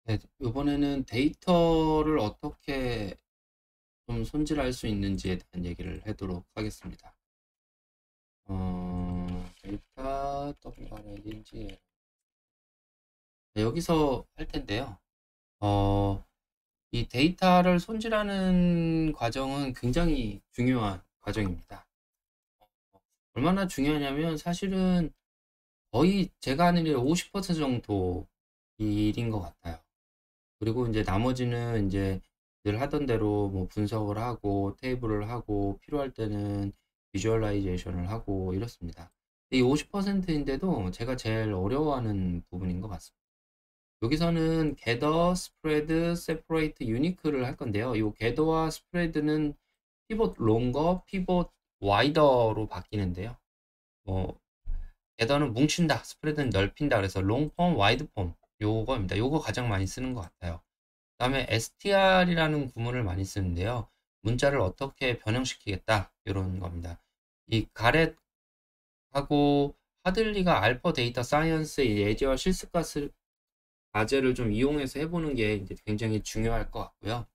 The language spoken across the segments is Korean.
네, 이번에는 데이터를 어떻게 좀 손질할 수 있는지에 대한 얘기를 하도록 하겠습니다. 데이터 WRL인지 여기서 할 텐데요. 이 데이터를 손질하는 과정은 굉장히 중요한 과정입니다. 얼마나 중요하냐면 사실은 거의 제가 하는 일 50% 정도 일인 것 같아요. 그리고 이제 나머지는 이제 늘 하던 대로 뭐 분석을 하고 테이블을 하고 필요할 때는 비주얼라이제이션을 하고 이렇습니다. 이 50%인데도 제가 제일 어려워하는 부분인 것 같습니다. 여기서는 gather, spread, separate, unique를 할 건데요. 이 gather와 spread는 pivot longer, pivot wider로 바뀌는데요. 뭐 gather는 뭉친다, spread는 넓힌다. 그래서 long form, wide form 요거입니다. 요거 가장 많이 쓰는 것 같아요. 그다음에 str이라는 구문을 많이 쓰는데요. 문자를 어떻게 변형시키겠다 이런 겁니다. 이 가렛하고 하들리가 알파 데이터 사이언스의 예제와 실습 과제를 좀 이용해서 해보는 게 이제 굉장히 중요할 것 같고요.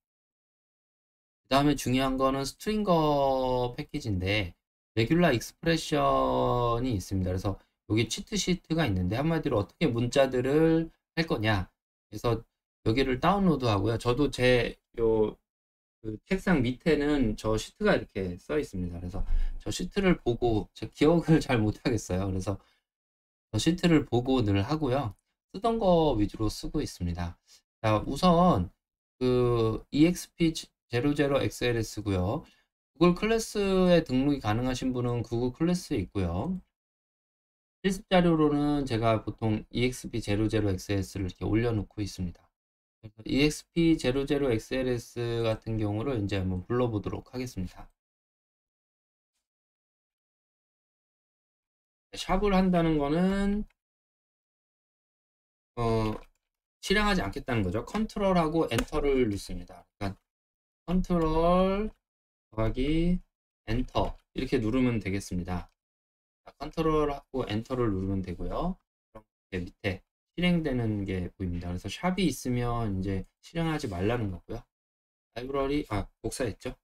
그 다음에 중요한 거는 스트링거 패키지인데 레귤라 익스프레션이 있습니다. 그래서 여기 치트시트가 있는데 한마디로 어떻게 문자들을 할 거냐. 그래서 여기를 다운로드 하고요. 저도 그 책상 밑에는 저 시트가 이렇게 써 있습니다. 그래서 저 시트를 보고 제 기억을 잘 못하겠어요. 그래서 저 시트를 보고 늘 하고요. 쓰던 거 위주로 쓰고 있습니다. 자, 우선 그 EXP00XLS고요. 구글 클래스에 등록이 가능하신 분은 구글 클래스에 있고요. 실습 자료로는 제가 보통 EXP00XLS를 이렇게 올려놓고 있습니다. EXP00XLS 같은 경우를 이제 한번 불러보도록 하겠습니다. 샵을 한다는 거는 실행하지 않겠다는 거죠. 컨트롤하고 엔터를 넣습니다. 그러니까 컨트롤 더하기 엔터 이렇게 누르면 되겠습니다. 컨트롤하고 엔터를 누르면 되고요. 이렇게 밑에 실행되는 게 보입니다. 그래서 샵이 있으면 이제 실행하지 말라는 거고요. 라이브러리 복사했죠.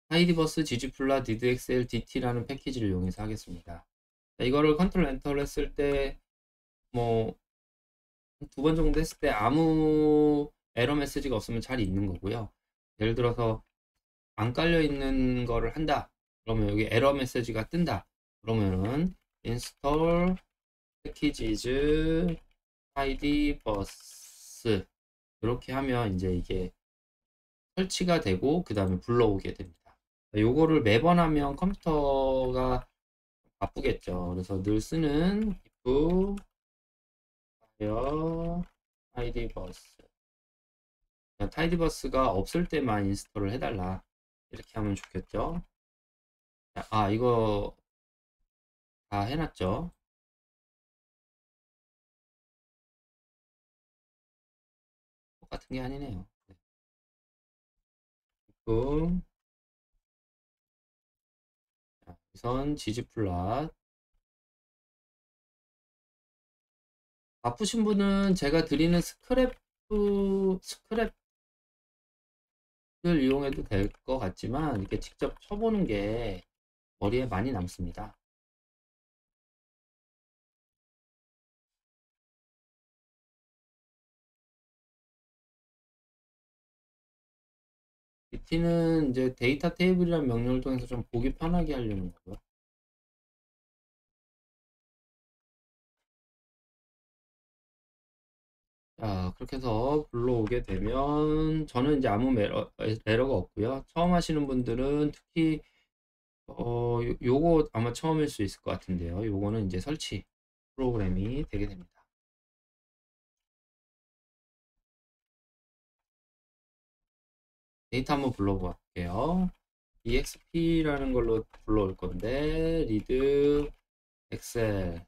하이디버스, 지지플라, 디드엑셀, DT라는 패키지를 이용해서 하겠습니다. 자, 이거를 컨트롤 엔터를 했을 때 뭐 두 번 정도 했을 때 아무 에러 메시지가 없으면 잘 있는 거고요. 예를 들어서 안 깔려 있는 거를 한다. 그러면 여기 에러 메시지가 뜬다. 그러면은 install packages 하이디버스 이렇게 하면 이제 이게 설치가 되고 그 다음에 불러오게 됩니다. 요거를 매번 하면 컴퓨터가 바쁘겠죠. 그래서 늘 쓰는 if 타이디버스 타이디버스가 없을 때만 인스톨을 해달라 이렇게 하면 좋겠죠. 이거 다 해놨죠. 똑같은 게 아니네요. 네. 우선 지지플랫 바쁘신 분은 제가 드리는 스크랩을 이용해도 될 것 같지만 이렇게 직접 쳐보는 게 머리에 많이 남습니다. DT는 이제 데이터 테이블이라는 명령을 통해서 좀 보기 편하게 하려는 거고요. 자, 그렇게 해서 불러오게 되면 저는 이제 아무 에러가 없고요. 처음 하시는 분들은 특히 요거 아마 처음일 수 있을 것 같은데요. 요거는 이제 설치 프로그램이 되게 됩니다. 데이터 한번 불러볼게요. exp라는 걸로 불러올 건데 read 엑셀에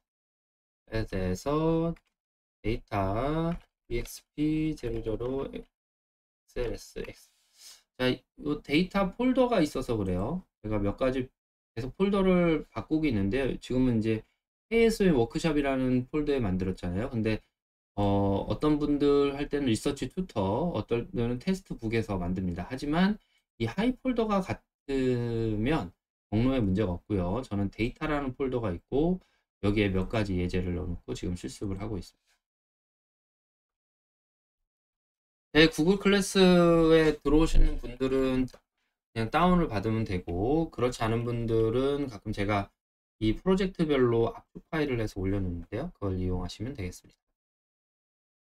대해서 데이터 exp00 xls 자, 이 데이터 폴더가 있어서 그래요. 제가 몇 가지 계속 폴더를 바꾸고 있는데 지금은 이제 KS의 워크샵이라는 폴더에 만들었잖아요. 근데 어떤 분들 할 때는 리서치 튜터, 어떤 분은 테스트북에서 만듭니다. 하지만 이 하이 폴더가 같으면 경로에 문제가 없고요. 저는 데이터라는 폴더가 있고 여기에 몇 가지 예제를 넣어놓고 지금 실습을 하고 있습니다. 네, 구글 클래스에 들어오시는 분들은 그냥 다운을 받으면 되고, 그렇지 않은 분들은 가끔 제가 이 프로젝트별로 압축 파일을 해서 올려놓는데요. 그걸 이용하시면 되겠습니다.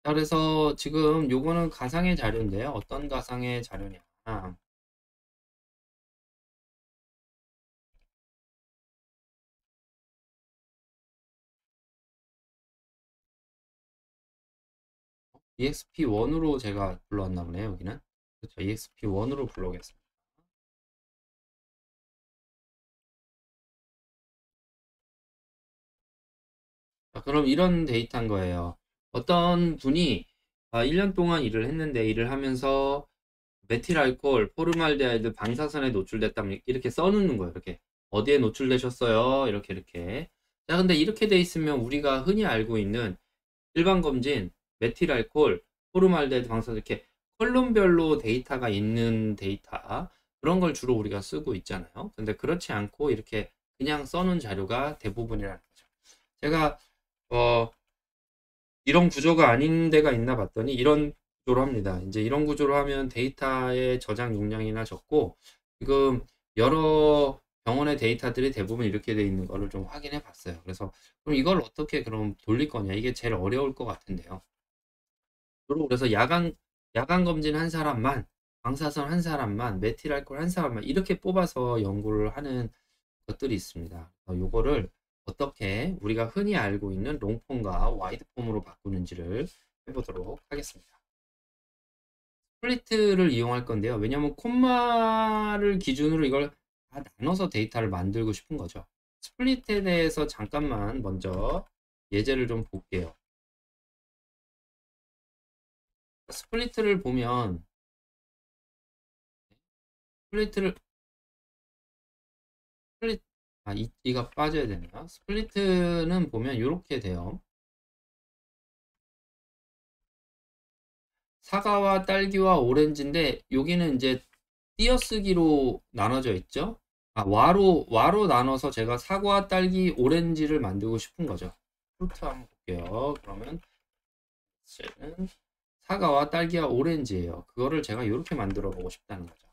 자, 그래서 지금 요거는 가상의 자료인데요. 어떤 가상의 자료냐. EXP1으로 제가 불러왔나 보네요, 여기는. 그렇죠. EXP1으로 불러오겠습니다. 자, 그럼 이런 데이터인 거예요. 어떤 분이 1년 동안 일을 했는데 일을 하면서 메틸 알코올, 포르말데하이드 방사선에 노출됐다면 이렇게 써놓는 거예요. 이렇게 어디에 노출되셨어요? 이렇게. 자, 근데 이렇게 돼 있으면 우리가 흔히 알고 있는 일반 검진, 메틸 알코올, 포르말데하이드 방사선 이렇게 컬럼별로 데이터가 있는 데이터 그런 걸 주로 우리가 쓰고 있잖아요. 근데 그렇지 않고 이렇게 그냥 써놓은 자료가 대부분이라는 거죠. 제가 어, 이런 구조가 아닌 데가 있나 봤더니 이런 구조로 합니다. 이제 이런 구조로 하면 데이터의 저장 용량이나 적고 지금 여러 병원의 데이터들이 대부분 이렇게 돼 있는 거를 좀 확인해 봤어요. 그래서 그럼 이걸 어떻게 그럼 돌릴 거냐? 이게 제일 어려울 것 같은데요. 주로 그래서 야간 검진 한 사람만, 방사선 한 사람만, 메틸알코올 한 사람만 이렇게 뽑아서 연구를 하는 것들이 있습니다. 요거를 어떻게 우리가 흔히 알고 있는 롱폼과 와이드폼으로 바꾸는지를 해보도록 하겠습니다. 스플리트를 이용할 건데요. 왜냐하면 콤마를 기준으로 이걸 다 나눠서 데이터를 만들고 싶은 거죠. 스플릿에 대해서 잠깐만 먼저 예제를 좀 볼게요. 스플리트를 보면 스플리트를 스플릿 이가 빠져야 되네요. 스플리트는 보면 이렇게 돼요. 사과와 딸기와 오렌지인데 여기는 이제 띄어쓰기로 나눠져 있죠. 와로 나눠서 제가 사과, 딸기, 오렌지를 만들고 싶은 거죠. 프루트 한번 볼게요. 그러면 는 사과와 딸기와 오렌지예요. 그거를 제가 이렇게 만들어 보고 싶다는 거죠.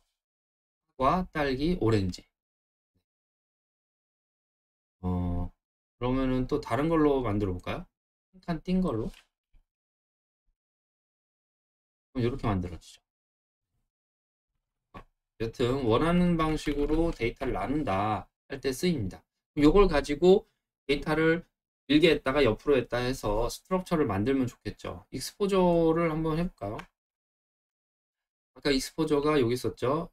사과, 딸기, 오렌지. 그러면은 또 다른 걸로 만들어 볼까요? 한 칸 띈 걸로. 그럼 이렇게 만들어지죠. 여튼 원하는 방식으로 데이터를 나눈다 할 때 쓰입니다. 이걸 가지고 데이터를 길게 했다가 옆으로 했다 해서 스트럭처를 만들면 좋겠죠. 익스포저를 한번 해볼까요? 아까 익스포저가 여기 있었죠.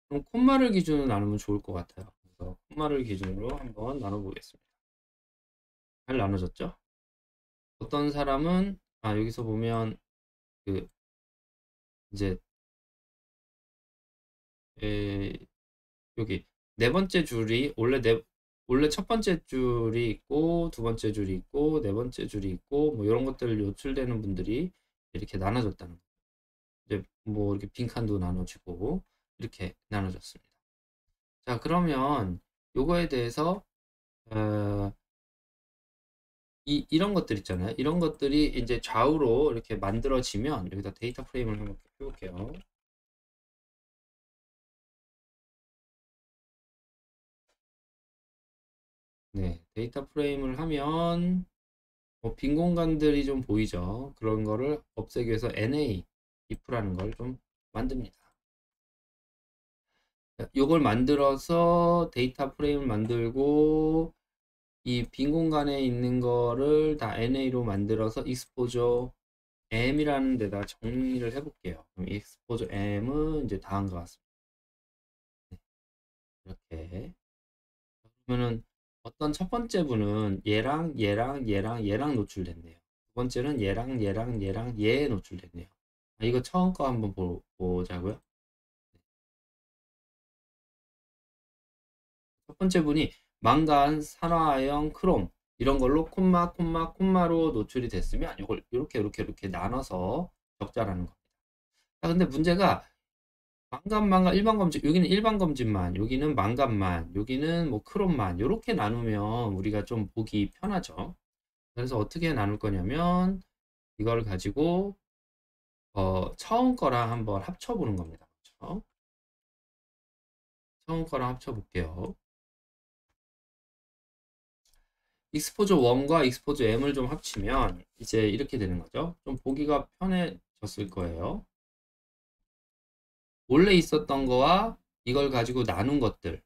그럼 콤마를 기준으로 나누면 좋을 것 같아요. 그래서 콤마를 기준으로 한번 나눠보겠습니다. 잘 나눠졌죠? 어떤 사람은 여기서 보면 그 이제 에, 여기 네 번째 줄이 원래 첫 번째 줄이 있고 두 번째 줄이 있고 네 번째 줄이 있고 뭐 이런 것들 요출되는 분들이 이렇게 나눠졌다는 거. 이제 뭐 이렇게 빈칸도 나눠지고 이렇게 나눠졌습니다. 자, 그러면 요거에 대해서 어, 이런 것들 있잖아요. 이런 것들이 이제 좌우로 이렇게 만들어지면 여기다 데이터 프레임을 한번 해볼게요. 네, 데이터 프레임을 하면 빈 공간들이 좀 보이죠. 그런 거를 없애기 위해서 NA, if라는 걸 좀 만듭니다. 이걸 만들어서 데이터 프레임을 만들고 이 빈 공간에 있는 거를 다 NA로 만들어서 익스포저 M이라는 데다 정리를 해볼게요. 그럼 익스포저 M은 이제 다음과 같습니다. 이렇게 그러면은 어떤 첫 번째 분은 얘랑 노출됐네요. 두 번째는 얘랑 얘에 노출됐네요. 이거 처음 거 한번 보자고요. 첫 번째 분이 망간, 산화형, 크롬 이런 걸로 콤마로 노출이 됐으면 이걸 이렇게 나눠서 적자라는 겁니다. 자, 근데 문제가 망간 일반 검진, 여기는 일반 검진만, 여기는 망간만, 여기는 뭐 크롬만 이렇게 나누면 우리가 좀 보기 편하죠. 그래서 어떻게 나눌 거냐면 이걸 가지고 처음 거랑 한번 합쳐보는 겁니다. 그렇죠? 처음 거랑 합쳐볼게요. 익스포저 1과 익스포저 M을 좀 합치면 이제 이렇게 되는 거죠. 좀 보기가 편해졌을 거예요. 원래 있었던 거와 이걸 가지고 나눈 것들,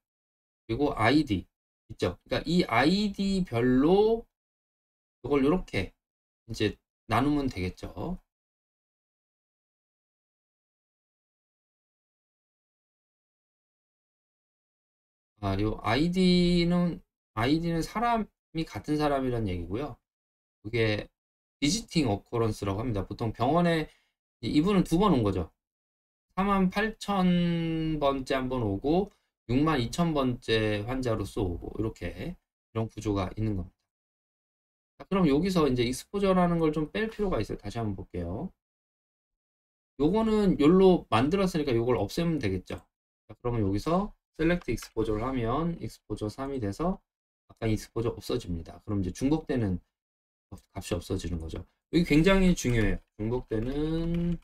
그리고 아이디 있죠. 그러니까 이 아이디 별로 이걸 이렇게 이제 나누면 되겠죠. 요 아이디는 사람이 같은 사람이란 얘기고요. 그게 비지팅 어커런스라고 합니다. 보통 병원에 이분은 두 번 온 거죠. 48,000번째 한 번 오고 62,000번째 환자로서 오고 이렇게 이런 구조가 있는 겁니다. 자, 그럼 여기서 이제 익스포저라는 걸 좀 뺄 필요가 있어요. 다시 한번 볼게요. 요거는 욜로 만들었으니까 요걸 없애면 되겠죠. 자, 그러면 여기서 셀렉트 익스포저를 하면 익스포저 3이 돼서 아까 익스포저 없어집니다. 그럼 이제 중복되는 값이 없어지는 거죠. 여기 굉장히 중요해요. 중복되는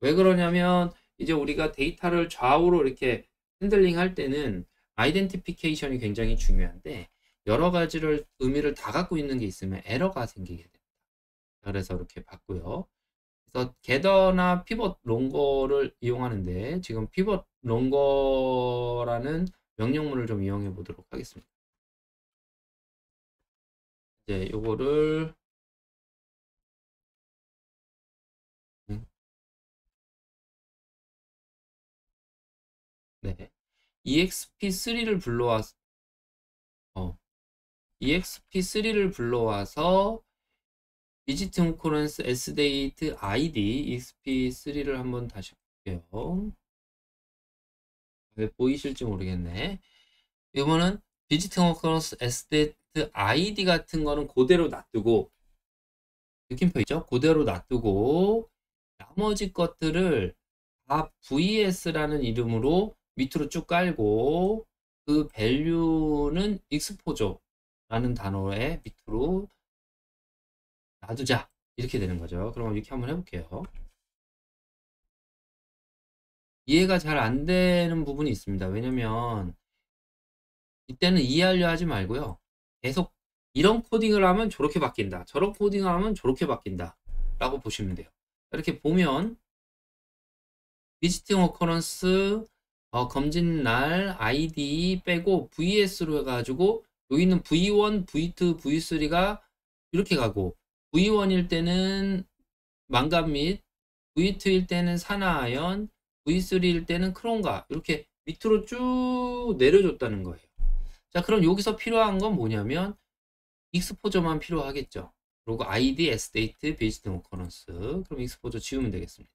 왜 그러냐면 이제 우리가 데이터를 좌우로 이렇게 핸들링 할 때는 아이덴티피케이션이 굉장히 중요한데 여러 가지를 의미를 다 갖고 있는 게 있으면 에러가 생기게 됩니다. 그래서 이렇게 봤고요. 그래서 게더나 피벗 롱거를 이용하는데 지금 피벗 롱거라는 명령문을 좀 이용해 보도록 하겠습니다. 이제 요거를 네. EXP3를 불러와서 EXP3를 불러와서 비지트 홈코런스 S데이트 ID EXP3를 한번 다시 볼게요. 왜 보이실지 모르겠네. 이거는 비지트 홈코런스 S데이트 ID 같은 거는 그대로 놔두고 느낌표 있죠? 그대로 놔두고 나머지 것들을 다 VS라는 이름으로 밑으로 쭉 깔고 그 밸류는 익스포저라는 단어의 밑으로 놔두자 이렇게 되는 거죠. 그럼 이렇게 한번 해볼게요. 이해가 잘 안 되는 부분이 있습니다. 왜냐면 이때는 이해하려 하지 말고요. 계속 이런 코딩을 하면 저렇게 바뀐다. 저런 코딩을 하면 저렇게 바뀐다. 라고 보시면 돼요. 이렇게 보면 비지팅 어커런스 검진 날 ID 빼고 VS로 해가지고 여기 있는 V1, V2, V3가 이렇게 가고 V1일 때는 망간 및 V2일 때는 산화아연, V3일 때는 크롬가 이렇게 밑으로 쭉 내려줬다는 거예요. 자, 그럼 여기서 필요한 건 뭐냐면 익스포저만 필요하겠죠. 그리고 ID, Sdate, 비지팅 오커런스. 그럼 익스포저 지우면 되겠습니다.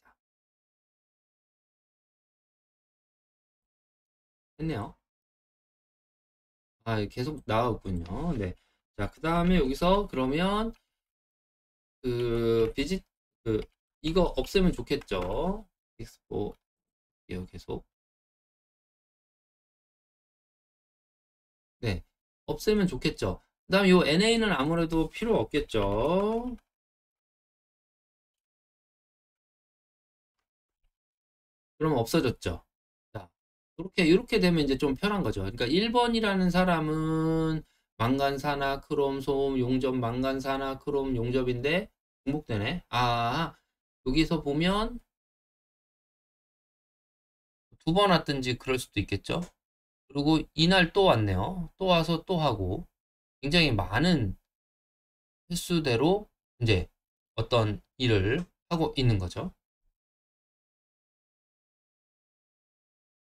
했네요. 계속 나왔군요. 네. 자, 그 다음에 여기서 그러면 그 비짓 그 이거 없애면 좋겠죠. 익스포 이요 계속. 네. 없애면 좋겠죠. 그 다음 요 NA는 아무래도 필요 없겠죠. 그럼 없어졌죠. 자, 이렇게 되면 이제 좀 편한 거죠. 그러니까 1번이라는 사람은 망간산화, 크롬, 소음, 용접, 망간산화, 크롬, 용접인데 중복되네. 여기서 보면 두 번 왔든지 그럴 수도 있겠죠. 그리고 이날 또 왔네요. 또 와서 또 하고 굉장히 많은 횟수대로 이제 어떤 일을 하고 있는 거죠.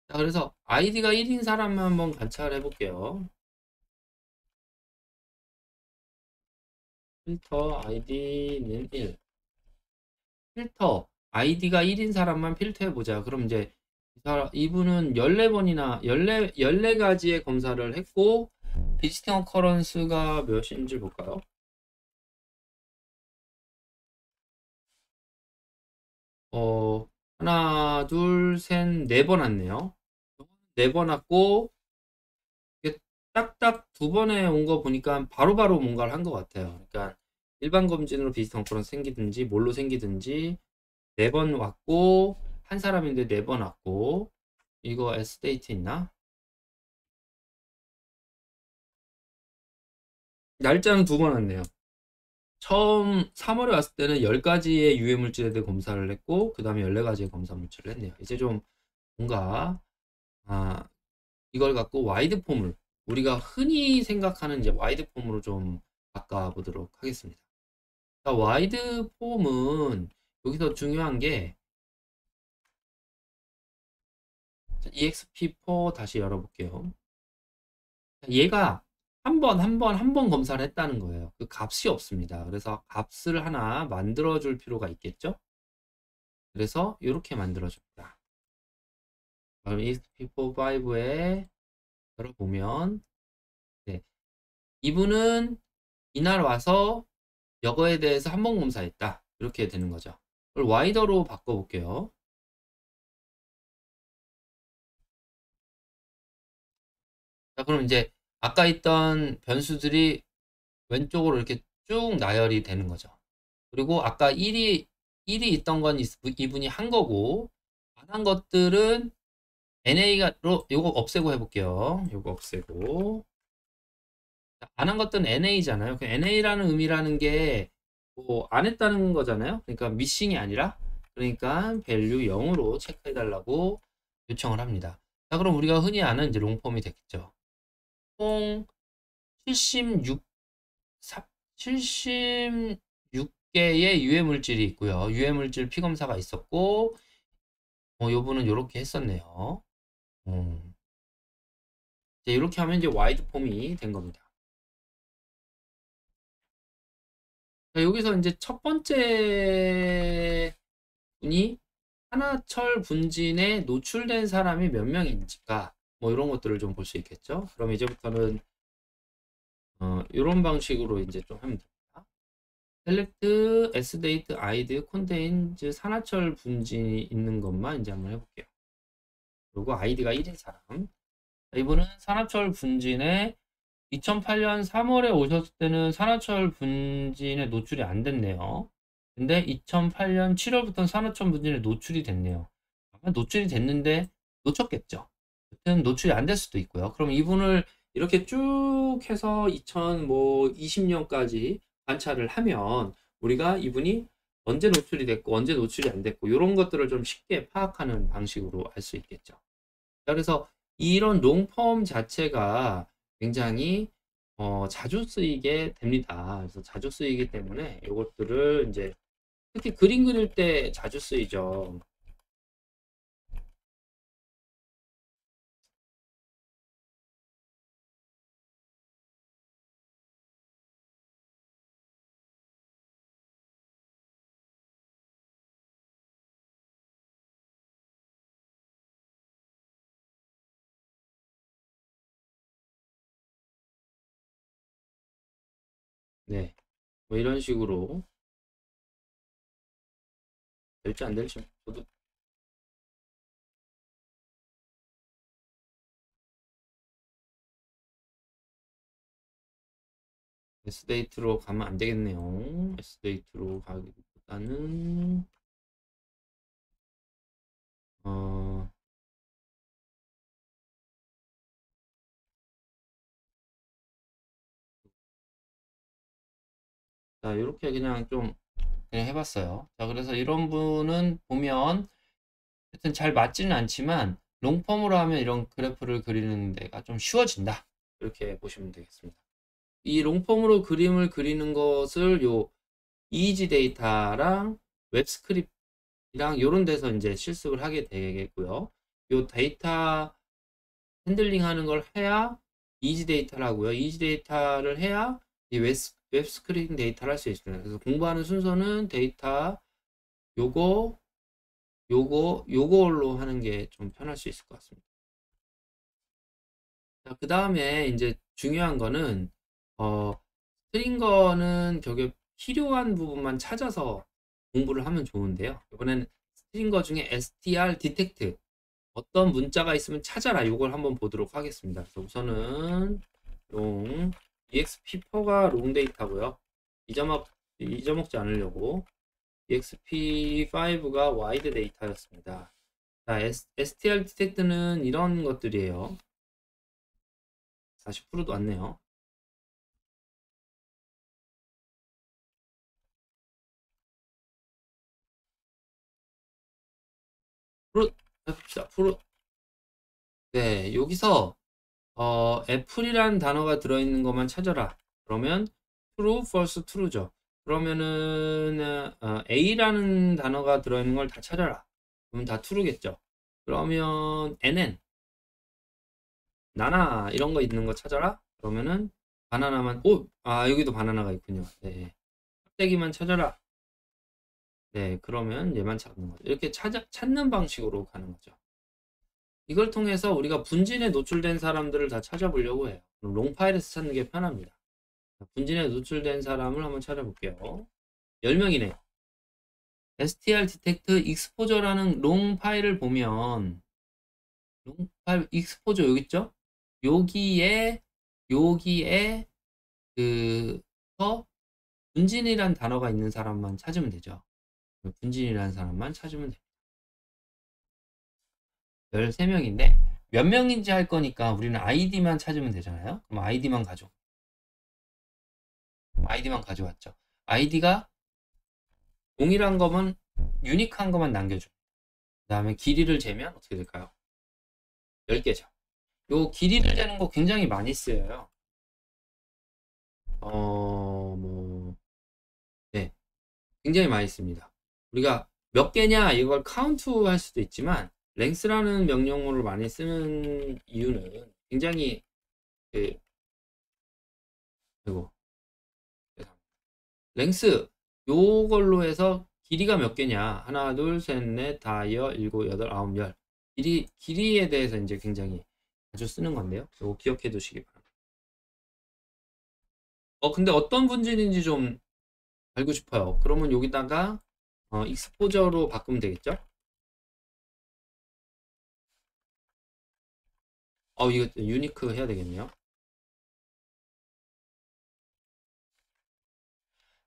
자, 그래서 아이디가 1인 사람만 한번 관찰해 볼게요. 필터 아이디는 1. 필터 아이디가 1인 사람만 필터해 보자. 그럼 이제 이분은 14번이나 14가지의 검사를 했고 비지팅 어커런스가 몇인지 볼까요? 하나, 둘, 셋, 네 번 왔네요. 네 번 왔고, 이게 딱딱 두 번에 온 거 보니까 바로바로 뭔가를 한 것 같아요. 그러니까 일반 검진으로 비지팅 어커런스 생기든지, 뭘로 생기든지, 네 번 왔고, 한 사람인데 네 번 왔고, 이거 S데이트 있나? 날짜는 두 번 왔네요. 처음 3월에 왔을 때는 10가지의 유해 물질에 대해 검사를 했고, 그 다음에 14가지의 검사 물질을 했네요. 이제 좀 뭔가, 아, 이걸 갖고 와이드 폼을, 우리가 흔히 생각하는 이제 와이드 폼으로 좀 바꿔보도록 하겠습니다. 자, 와이드 폼은 여기서 중요한 게, EXP4 다시 열어볼게요. 얘가 한 번 검사를 했다는 거예요. 그 값이 없습니다. 그래서 값을 하나 만들어 줄 필요가 있겠죠? 그래서 이렇게 만들어 줍니다. 그럼 EXP45에 열어보면, 네, 이분은 이날 와서 여거에 대해서 한 번 검사했다. 이렇게 되는 거죠. 그걸 와이더로 바꿔볼게요. 자, 그럼 이제 아까 있던 변수들이 왼쪽으로 이렇게 쭉 나열이 되는 거죠. 그리고 아까 1이 있던 건 이분이 한 거고, 안 한 것들은 NA로, 요거 없애고 해볼게요. 요거 없애고. 안 한 것들은 NA잖아요. 그 NA라는 의미라는 게, 뭐, 안 했다는 거잖아요. 그러니까 미싱이 아니라, 그러니까 value 0으로 체크해달라고 요청을 합니다. 자, 그럼 우리가 흔히 아는 이제 롱폼이 되겠죠. 총 76, 76개의 유해 물질이 있고요. 유해 물질 피검사가 있었고, 요분은 이렇게 했었네요. 이제 이렇게 하면 이제 와이드 폼이 된 겁니다. 자, 여기서 이제 첫 번째 분이 산화철 분진에 노출된 사람이 몇 명인지가 뭐 이런 것들을 좀 볼 수 있겠죠. 그럼 이제부터는 이런 방식으로 이제 좀 하면 됩니다. 셀렉트 S데이트 아이드 컨테인즈 산화철 분진이 있는 것만 이제 한번 해볼게요. 그리고 아이디가 1인 사람. 이분은 산화철 분진에 2008년 3월에 오셨을 때는 산화철 분진에 노출이 안 됐네요. 근데 2008년 7월부터는 산화철 분진에 노출이 됐네요. 아마 노출이 됐는데 놓쳤겠죠. 여튼 노출이 안 될 수도 있고요. 그럼 이분을 이렇게 쭉 해서 2020년까지 관찰을 하면 우리가 이분이 언제 노출이 됐고 언제 노출이 안 됐고 이런 것들을 좀 쉽게 파악하는 방식으로 알 수 있겠죠. 그래서 이런 롱폼 자체가 굉장히 자주 쓰이게 됩니다. 그래서 자주 쓰이기 때문에 이것들을 이제 특히 그림 그릴 때 자주 쓰이죠. 네, 뭐 이런 식으로 될지 안 될지 저도 S데이트로 가면 안 되겠네요. S데이트로 가기보다는 어, 자, 이렇게 그냥 좀 그냥 해봤어요. 자, 그래서 이런 분은 보면 하여튼 잘 맞지는 않지만 롱폼으로 하면 이런 그래프를 그리는 데가 좀 쉬워진다. 이렇게 보시면 되겠습니다. 이 롱폼으로 그림을 그리는 것을 요 이지 데이터랑 웹스크립트랑 이런 데서 이제 실습을 하게 되겠고요. 요 데이터 핸들링 하는 걸 해야 이지 데이터라고요. 이지 데이터를 해야 이 웹스크립팅 데이터를 할 수 있습니다. 그래서 공부하는 순서는 데이터 요걸로 하는 게 좀 편할 수 있을 것 같습니다. 자, 그 다음에 이제 중요한 거는 스트링거는 격에 필요한 부분만 찾아서 공부를 하면 좋은데요. 이번에는 스트링거 중에 str detect 어떤 문자가 있으면 찾아라. 이걸 한번 보도록 하겠습니다. 그래서 우선은 롱 exp4가 롱 데이터고요. 잊어먹지 않으려고 exp5가 와이드 데이터였습니다. 자, str detect는 이런 것들이에요. 40%도 왔네요. 해봅시다. 네, 여기서 애플이라는 단어가 들어있는 것만 찾아라. 그러면 true, false, true죠. 그러면은 A라는 단어가 들어있는 걸 다 찾아라. 그러면 다 true겠죠. 그러면 NN, 나나 이런 거 있는 거 찾아라. 그러면은 바나나만 여기도 바나나가 있군요. 네, 껍데기만 찾아라. 네, 그러면 얘만 찾는 거죠. 이렇게 찾는 방식으로 가는 거죠. 이걸 통해서 우리가 분진에 노출된 사람들을 다 찾아보려고 해요. 롱 파일에서 찾는 게 편합니다. 분진에 노출된 사람을 한번 찾아볼게요. 10명이네요. str detect exposure라는 롱 파일을 보면 롱 파일 exposure 여기 있죠? 여기에 그서 분진이란 단어가 있는 사람만 찾으면 되죠. 분진이라는 사람만 찾으면 됩니다. 13명인데 몇 명인지 할 거니까 우리는 아이디만 찾으면 되잖아요. 그럼 아이디만 가져왔죠. 아이디가 동일한 거면 유니크한 것만 남겨줘. 그 다음에 길이를 재면 어떻게 될까요? 10개죠. 요 길이를 재는 거 굉장히 많이 쓰여요. 네. 굉장히 많이 씁니다. 우리가 몇 개냐 이걸 카운트 할 수도 있지만 랭스라는 명령어를 많이 쓰는 이유는 굉장히 그리고 랭스 요걸로 해서 길이가 몇 개냐 하나 둘셋넷 다여 일곱 여덟 아홉 열 길이에 대해서 이제 굉장히 자주 쓰는 건데요. 이거 기억해 두시기 바랍니다. 근데 어떤 분진인지 좀 알고 싶어요. 그러면 여기다가 익스포저로 바꾸면 되겠죠? 이거 유니크 해야 되겠네요.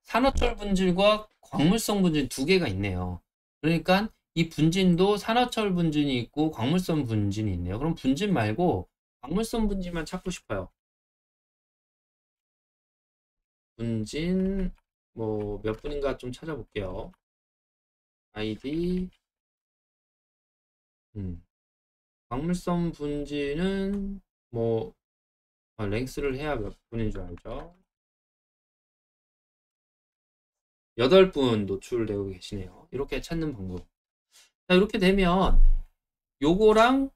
산화철 분질과 광물성 분질 두 개가 있네요. 그러니까 이 분진도 산화철 분진이 있고 광물성 분진이 있네요. 그럼 분진 말고 광물성 분진만 찾고 싶어요. 분진 뭐 몇 분인가 좀 찾아볼게요. 아이디 광물성 분진은 뭐 랭스를 해야 몇 분인 줄 알죠? 8분 노출되고 계시네요. 이렇게 찾는 방법. 자, 이렇게 되면 요거랑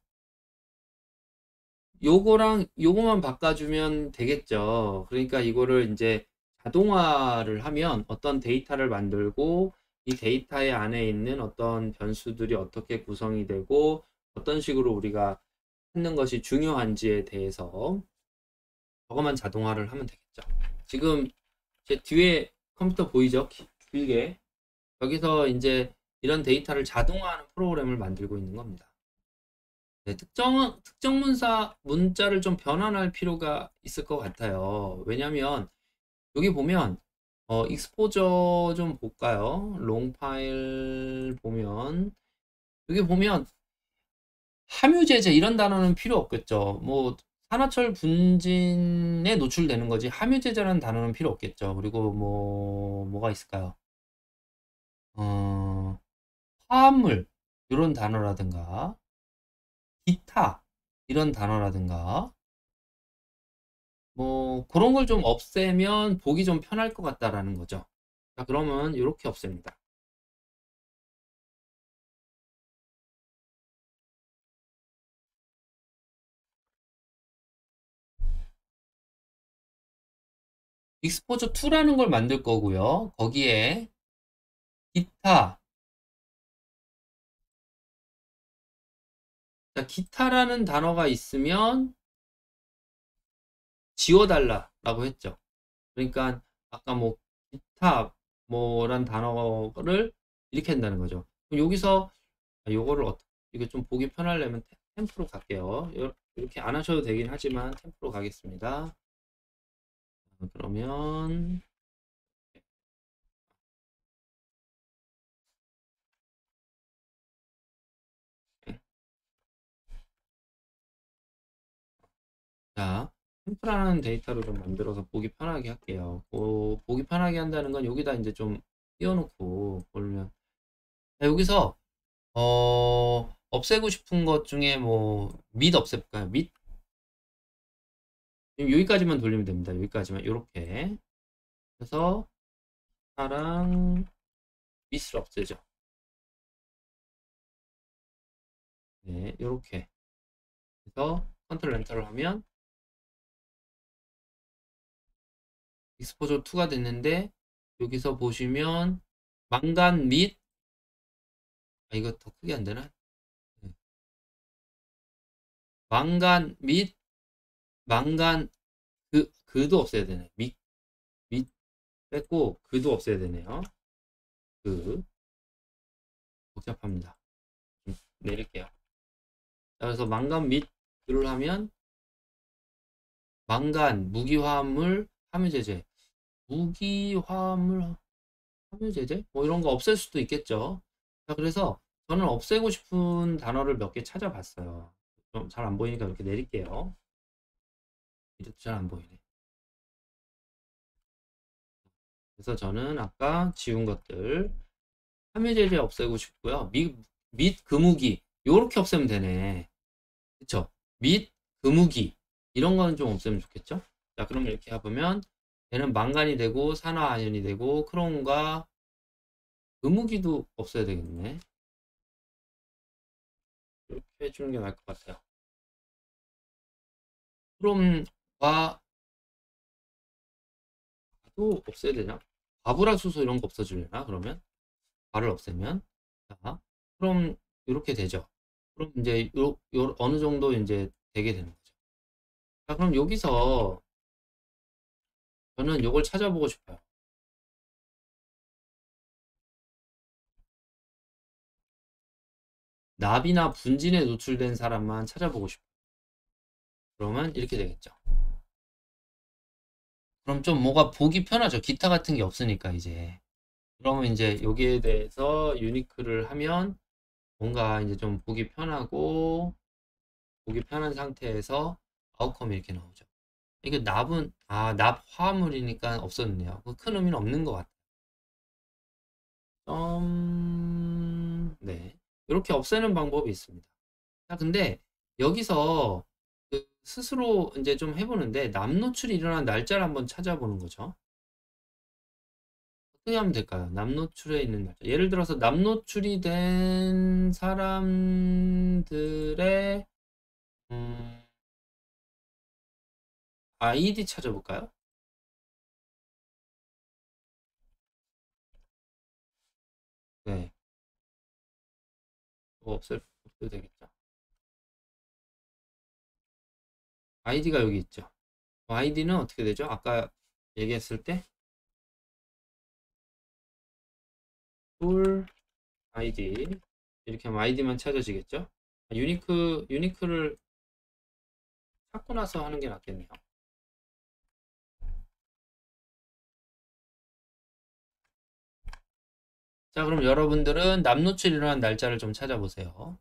요거만 바꿔주면 되겠죠. 그러니까 이거를 이제 자동화를 하면 어떤 데이터를 만들고 이 데이터의 안에 있는 어떤 변수들이 어떻게 구성이 되고 어떤 식으로 우리가 찾는 것이 중요한지에 대해서 저거만 자동화를 하면 되겠죠. 지금 제 뒤에 컴퓨터 보이죠? 길게. 여기서 이제 이런 데이터를 자동화하는 프로그램을 만들고 있는 겁니다. 네, 특정 문자를 좀 변환할 필요가 있을 것 같아요. 왜냐면 여기 보면 익스포저 좀 볼까요? 롱 파일 보면 여기 보면 함유제제 이런 단어는 필요 없겠죠. 뭐 산화철 분진에 노출되는 거지 함유제제라는 단어는 필요 없겠죠. 그리고 뭐가 있을까요? 화합물 이런 단어라든가 기타 이런 단어라든가 뭐 그런 걸 좀 없애면 보기 좀 편할 것 같다라는 거죠. 자, 그러면 이렇게 없앱니다. 익스포저 2라는 걸 만들 거고요. 거기에 기타, 자, 기타라는 단어가 있으면 지워달라라고 했죠. 그러니까 아까 뭐 기타 뭐란 단어를 이렇게 한다는 거죠. 그럼 여기서 요거를 이게 좀 보기 편하려면 템프로 갈게요. 이렇게 안 하셔도 되긴 하지만 템프로 가겠습니다. 그러면 자, 템프라는 데이터로 좀 만들어서 보기 편하게 할게요. 보기 편하게 한다는 건 여기다 이제 좀 띄워놓고 보면 여기서 없애고 싶은 것 중에 뭐 및 없앨까요? 및 여기까지만 돌리면 됩니다. 여기까지만 이렇게 그래서 사랑 윗을 없애죠. 네, 이렇게 그래서 컨트롤 엔터를 하면 익스포저 2가 됐는데 여기서 보시면 망간 및 이거 더 크게 안 되나? 네. 망간 및 망간 그도 없애야 되네. 밑 뺐고 그도 없애야 되네요. 그 복잡합니다. 좀 내릴게요. 자, 그래서 망간 및 그를 하면 망간 무기화합물 함유제제 무기화합물 함유제제 뭐 이런 거 없앨 수도 있겠죠. 자, 그래서 저는 없애고 싶은 단어를 몇 개 찾아봤어요. 좀 잘 안 보이니까 이렇게 내릴게요. 이것도 잘 안 보이네. 그래서 저는 아까 지운 것들 함유제제 없애고 싶고요. 및 금우기 요렇게 없애면 되네. 그쵸? 및 금우기 이런 거는 좀 없애면 좋겠죠? 자, 그럼 이렇게 해보면 얘는 망간이 되고 산화아연이 되고 크롬과 금우기도 없애야 되겠네. 이렇게 해주는 게 나을 것 같아요. 크롬과 또 없애야 되나? 과불화수소 이런 거 없어지려나? 그러면 과를 없애면 자, 그럼 이렇게 되죠. 그럼 이제 요 어느 정도 이제 되게 되는 거죠. 자, 그럼 여기서 저는 요걸 찾아보고 싶어요. 납이나 분진에 노출된 사람만 찾아보고 싶어요. 그러면 이렇게 되겠죠. 그럼 좀 뭐가 보기 편하죠. 기타 같은 게 없으니까 이제. 그러면 이제 여기에 대해서 유니크를 하면 뭔가 이제 좀 보기 편하고 보기 편한 상태에서 아웃컴이 이렇게 나오죠. 이게 납은 납 화합물이니까 없었네요. 큰 의미는 없는 것 같아요. 네. 이렇게 없애는 방법이 있습니다. 자, 근데 여기서 그 스스로 이제 좀 해보는데 납 노출이 일어난 날짜를 한번 찾아보는 거죠. 어떻게 하면 될까요? 납 노출에 있는 날짜. 예를 들어서 납 노출이 된 사람들의 아이디 찾아볼까요? 네. 뭐 없애도 되겠죠. 아이디가 여기 있죠. 아이디는 어떻게 되죠? 아까 얘기했을 때 툴 아이디 이렇게 하면 아이디만 찾아지겠죠? 유니크를 찾고 나서 하는 게 낫겠네요. 자, 그럼 여러분들은 납노출 일어난 날짜를 좀 찾아보세요.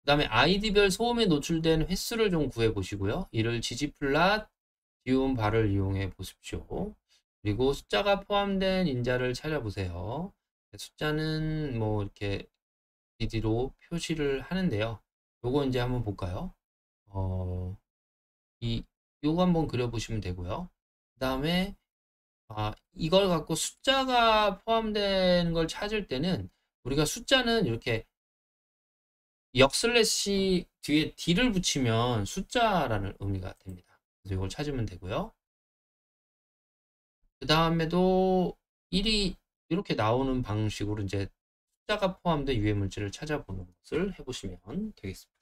그 다음에 아이디별 소음에 노출된 횟수를 좀 구해 보시고요. 이를 지지플랫 기운 발을 이용해 보십시오. 그리고 숫자가 포함된 인자를 찾아보세요. 숫자는 뭐 이렇게 DD로 표시를 하는데요. 요거 이제 한번 볼까요? 어, 요거 한번 그려보시면 되고요. 그 다음에 이걸 갖고 숫자가 포함된 걸 찾을 때는 우리가 숫자는 이렇게 역슬래시 뒤에 D를 붙이면 숫자라는 의미가 됩니다. 그래서 이걸 찾으면 되고요. 그 다음에도 1이 이렇게 나오는 방식으로 이제 숫자가 포함된 유해 물질을 찾아보는 것을 해보시면 되겠습니다.